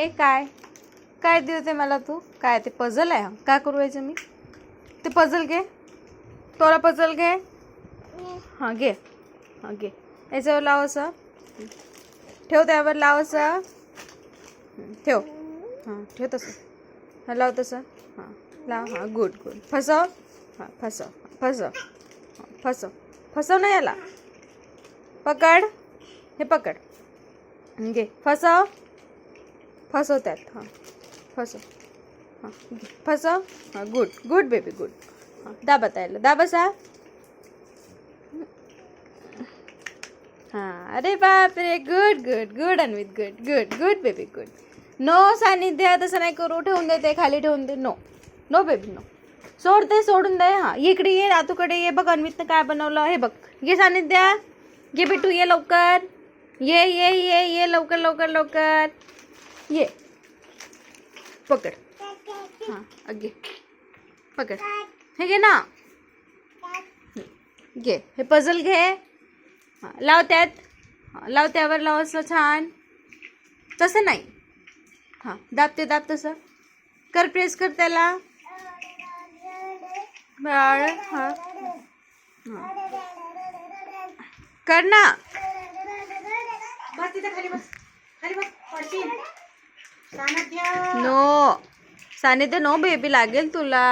हे काय काय देऊ ते मला तू? काय ते पझल आहे? काय करू यायचं मी? ते पझल घे, तोला पझल घे. हां घे, हां घे. याच्यावर लाव असं, ठेव त्यावर, लाव असं, ठेव. हां ठेव तसं, हां लाव तसं, हां लाव. हां गुड गुड. फसव, हां फसव, फसव, हां फसव, फसव ना याला. पकड, हे पकड, घे. फसव, फसव त्यात. हां फसव, हां घे. फसव, हां गुड गुड बेबी गुड. हां दाबा त्याला, दाबसा. हां अरे बाप रे, good good good Anvit, good good good baby good. No Sanidhya, तसं नाही करू. ठेवून दे, ते खाली ठेवून दे. No no baby no. सोड ते, सोडून दे. हां इकडे ये, आतूकडे ये. बघ अन्वितनं काय बनवलं हे बघ. ये सानिध्या, ये बिटू, ये लवकर. ये ये ये ये लवकर लवकर लवकर ये. पकड, हां अगे पकड, हे घे ना. घे हे पझल घे. हां लाव त्यात, हां लाव त्यावर, लाव असं छान. तसं नाही, हां दाब ते, दाब तसं कर, प्रेस कर त्याला. बाळ हां हां कर ना. बस तिथे खाली बस, खाली बस, पडशील. सानिध्य. नो सानिध्य, नो बेबी, लागेल तुला.